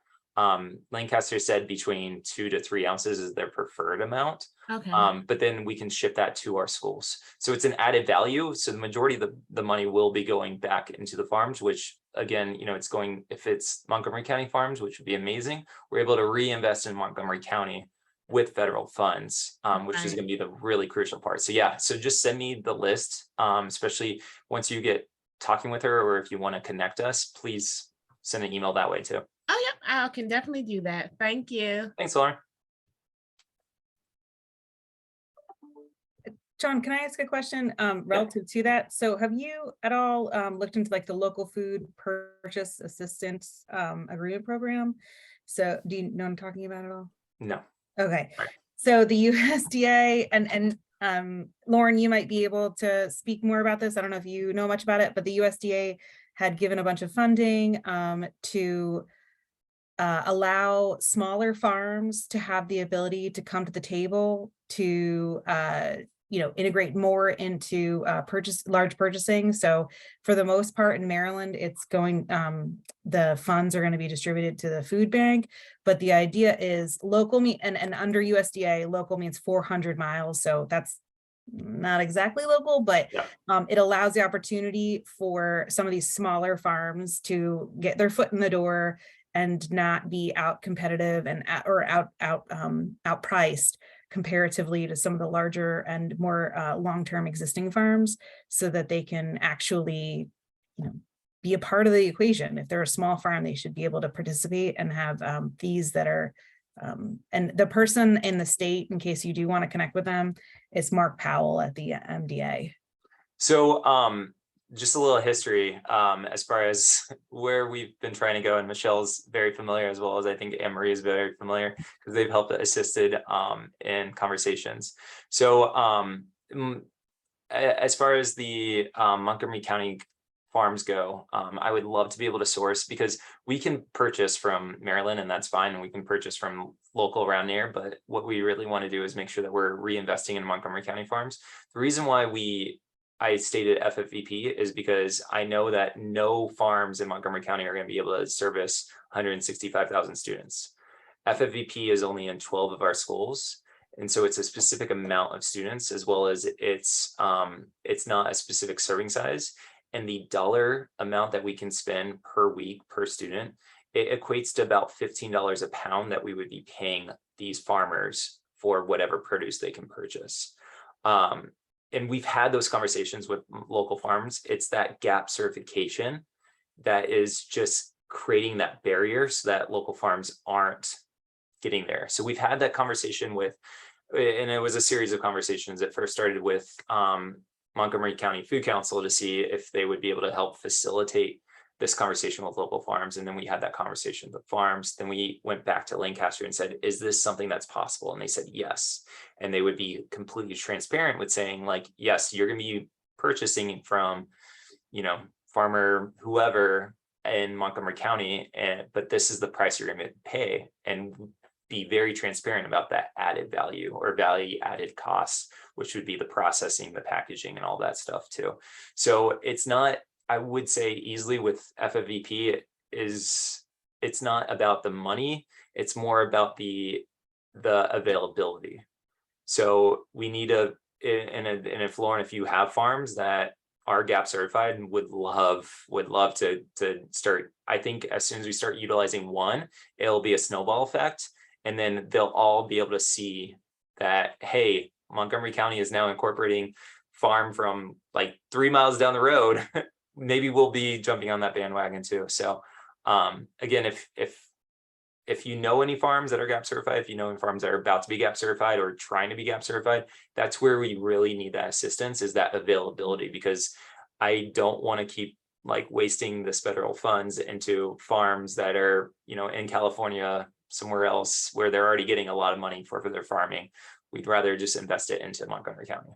Lancaster said between 2 to 3 ounces is their preferred amount. Okay. But then we can ship that to our schools. So it's an added value. So the majority of the money will be going back into the farms, which again, it's going, if it's Montgomery County farms, which would be amazing, we're able to reinvest in Montgomery County with federal funds, which is Right. going to be the really crucial part. So yeah, so just send me the list, especially once you get talking with her, or if you want to connect us, please send an email that way too. Oh, yep, I can definitely do that. Thank you. Thanks, Lauren. Shaun, can I ask a question relative to that? So have you at all looked into like the local food purchase assistance agreement program? So do you know what I'm talking about at all? No. Okay. Right. So the USDA and Lauren, you might be able to speak more about this. I don't know if you know much about it, but the USDA had given a bunch of funding to allow smaller farms to have the ability to come to the table to integrate more into large purchasing. So for the most part in Maryland, it's going, the funds are going to be distributed to the food bank, but the idea is local and under USDA, local means 400 miles. So that's not exactly local, but Yeah. It allows the opportunity for some of these smaller farms to get their foot in the door and not be out competitive and outpriced comparatively to some of the larger and more long-term existing farms, so that they can actually, be a part of the equation. If they're a small farm, they should be able to participate and have fees that are, and the person in the state, in case you do want to connect with them, is Mark Powell at the MDA. So just a little history as far as where we've been trying to go, and Michelle's very familiar, as well as I think Annmarie is very familiar, because they've helped assisted in conversations. So as far as the Montgomery County farms go, I would love to be able to source, because we can purchase from Maryland and that's fine, and we can purchase from local around here, but what we really want to do is make sure that we're reinvesting in Montgomery County farms. The reason why I stated FFVP is because I know that no farms in Montgomery County are going to be able to service 165,000 students. FFVP is only in 12 of our schools. And so it's a specific amount of students, as well as it's not a specific serving size. And the dollar amount that we can spend per week per student, it equates to about $15 a pound that we would be paying these farmers for whatever produce they can purchase. And we've had those conversations with local farms. It's that gap certification that is just creating that barrier so that local farms aren't getting there. So we've had that conversation with, and it was a series of conversations. It first started with Montgomery County Food Council to see if they would be able to help facilitate this conversation with local farms. And then we had that conversation with farms. Then we went back to Lancaster and said, is this something that's possible? And they said, yes. And they would be completely transparent with saying like, yes, you're going to be purchasing from, you know, farmer, whoever in Montgomery County, but this is the price you're going to pay, and be very transparent about that added value or value added costs, which would be the processing, the packaging, and all that stuff too. So it's not, I would say easily with FFVP it's not about the money, it's more about the availability. So we need and if Lauren, if you have farms that are GAP certified, and would love to start, I think as soon as we start utilizing one, it'll be a snowball effect, and then they'll all be able to see that, hey, Montgomery County is now incorporating farm from like 3 miles down the road. Maybe we'll be jumping on that bandwagon too. So again, if you know any farms that are GAP certified, if you know any farms that are about to be GAP certified or trying to be GAP certified, that's where we really need that assistance, is that availability, because I don't want to keep like wasting this federal funds into farms that are, you know, in California, somewhere else where they're already getting a lot of money for their farming. We'd rather just invest it into Montgomery County.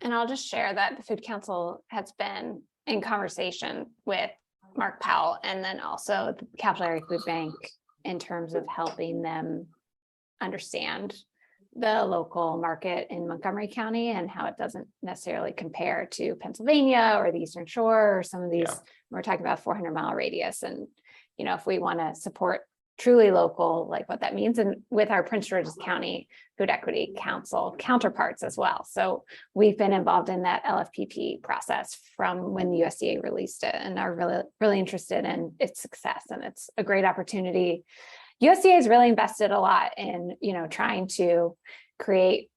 And I'll just share that the Food Council has been in conversation with Mark Powell and then also the Capital Area Food Bank in terms of helping them understand the local market in Montgomery County and how it doesn't necessarily compare to Pennsylvania or the Eastern Shore or some of these. We're talking about 400-mile radius, and you know, if we want to support truly local, like what that means, and with our Prince George's County Food Equity Council counterparts as well. So we've been involved in that LFPP process from when the USDA released it, and are really interested in its success. And it's a great opportunity. USDA has really invested a lot in, you know, trying to create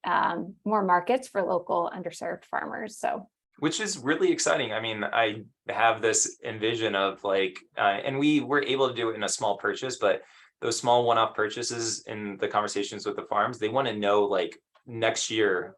more markets for local underserved farmers. So, which is really exciting. I mean, I have this envision of like, and we were able to do it in a small purchase, but those small one-off purchases in the conversations with the farms, they want to know like next year,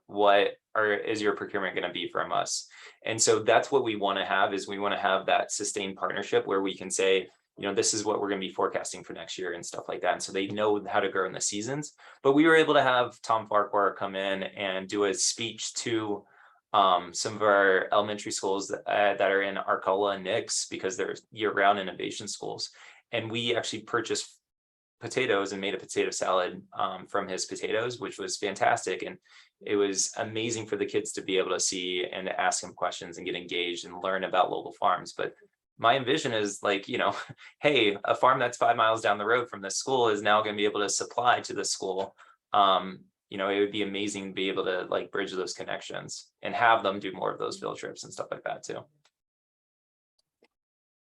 is your procurement going to be from us? And so that's what we want to have, is we want to have that sustained partnership where we can say, you know, this is what we're going to be forecasting for next year and stuff like that. And so they know how to grow in the seasons. But we were able to have Tom Farquhar come in and do a speech to some of our elementary schools that are in Arcola and Nix, because they're year-round innovation schools. And we actually purchased potatoes and made a potato salad from his potatoes, which was fantastic. And it was amazing for the kids to be able to see and ask him questions and get engaged and learn about local farms. But my envision is like, you know, hey, a farm that's 5 miles down the road from this school is now going to be able to supply to the school. You know, it would be amazing to be able to like bridge those connections and have them do more of those field trips and stuff like that too.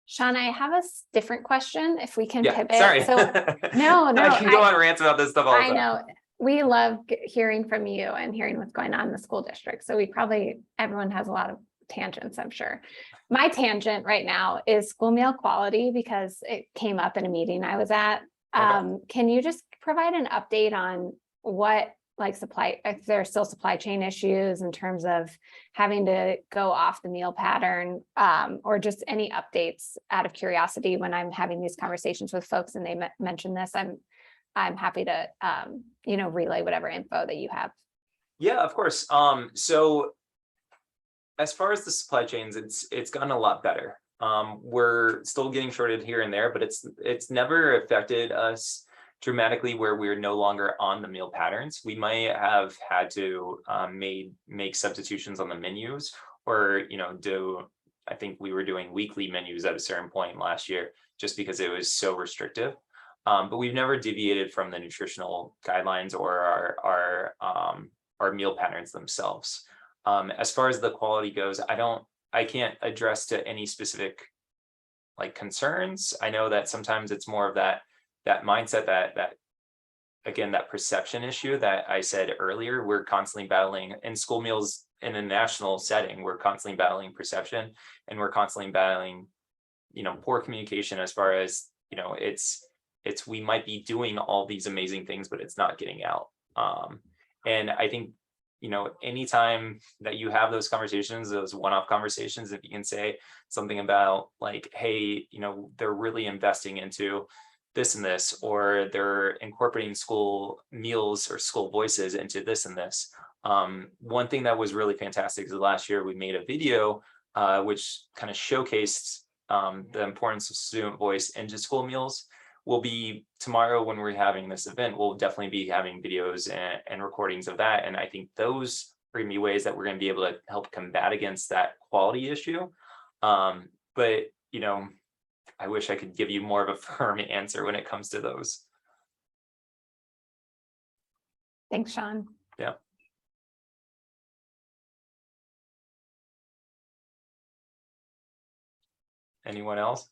Shaun, I have a different question if we can pivot. Sorry. So no, I can go on rants about this stuff all the time. I know. We love hearing from you and hearing what's going on in the school district. So everyone has a lot of tangents, I'm sure. My tangent right now is school meal quality, because it came up in a meeting I was at. Can you just provide an update on what, like, if there are still supply chain issues in terms of having to go off the meal pattern, or just any updates out of curiosity when I'm having these conversations with folks and they mention this? I'm happy to, you know, relay whatever info that you have. Yeah, of course. So as far as the supply chains, it's gotten a lot better. We're still getting shorted here and there, but it's never affected us dramatically where we're no longer on the meal patterns. We might have had to make substitutions on the menus, or, you know, I think we were doing weekly menus at a certain point last year, just because it was so restrictive. But we've never deviated from the nutritional guidelines or our meal patterns themselves. As far as the quality goes, I can't address to any specific like concerns. I know that sometimes it's more of that mindset that again, that perception issue that I said earlier, we're constantly battling in school meals in a national setting, we're constantly battling perception, and we're constantly battling, poor communication as far as, it's we might be doing all these amazing things, but it's not getting out. And I think, anytime that you have those conversations, those one-off conversations, if you can say something about like, hey, they're really investing into this and this, or they're incorporating school meals or school voices into this and this. One thing that was really fantastic is last year we made a video which kind of showcased the importance of student voice into school meals. Will be tomorrow when we're having this event, we'll definitely be having videos and recordings of that. And I think those are gonna be ways that we're gonna be able to help combat against that quality issue. But, I wish I could give you more of a firm answer when it comes to those. Thanks, Shaun. Yeah. Anyone else?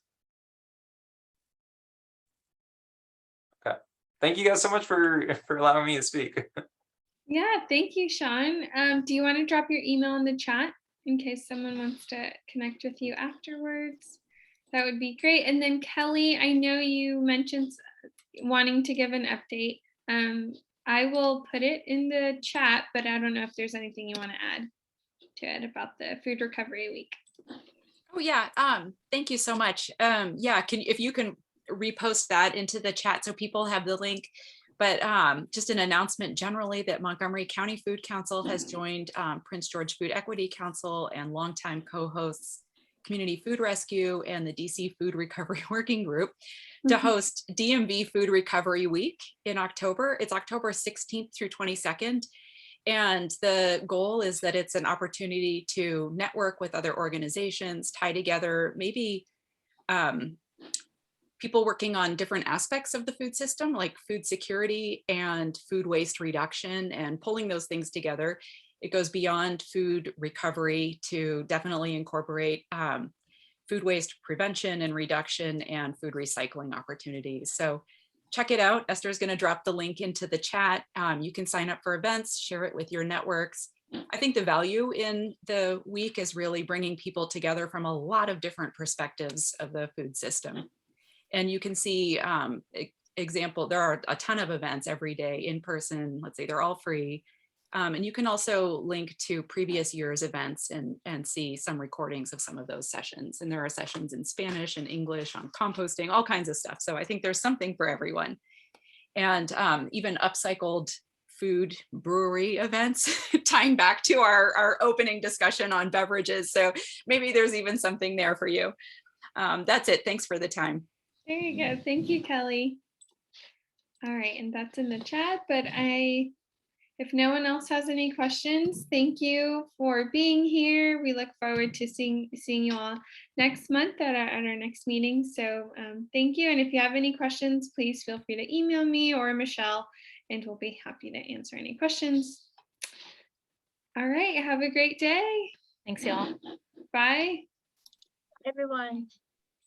Okay. Thank you guys so much for allowing me to speak. Yeah, thank you, Shaun. Do you want to drop your email in the chat in case someone wants to connect with you afterwards? That would be great. And then Kelly, I know you mentioned wanting to give an update. I will put it in the chat, but I don't know if there's anything you want to add to it about the Food Recovery Week. Oh yeah, thank you so much. Yeah, if you can repost that into the chat so people have the link. But just an announcement generally that Montgomery County Food Council has joined Prince George Food Equity Council and longtime co-hosts Community Food Rescue and the DC Food Recovery Working Group to host DMV Food Recovery Week in October. It's October 16th through 22nd. And the goal is that it's an opportunity to network with other organizations, tie together maybe people working on different aspects of the food system, like food security and food waste reduction, and pulling those things together. It goes beyond food recovery to definitely incorporate food waste prevention and reduction and food recycling opportunities. So check it out. Esther's going to drop the link into the chat. You can sign up for events, share it with your networks. I think the value in the week is really bringing people together from a lot of different perspectives of the food system. And you can see there are a ton of events every day in person. Let's say they're all free. And you can also link to previous year's events and see some recordings of some of those sessions. And there are sessions in Spanish and English on composting, all kinds of stuff. So I think there's something for everyone. And even upcycled food brewery events, tying back to our opening discussion on beverages. So maybe there's even something there for you. That's it. Thanks for the time. There you go. Thank you, Kelly. All right, and that's in the chat, but if no one else has any questions, thank you for being here. We look forward to seeing you all next month at our next meeting. So thank you. And if you have any questions, please feel free to email me or Michelle, and we'll be happy to answer any questions. All right, have a great day. Thanks, y'all. Bye. Everyone.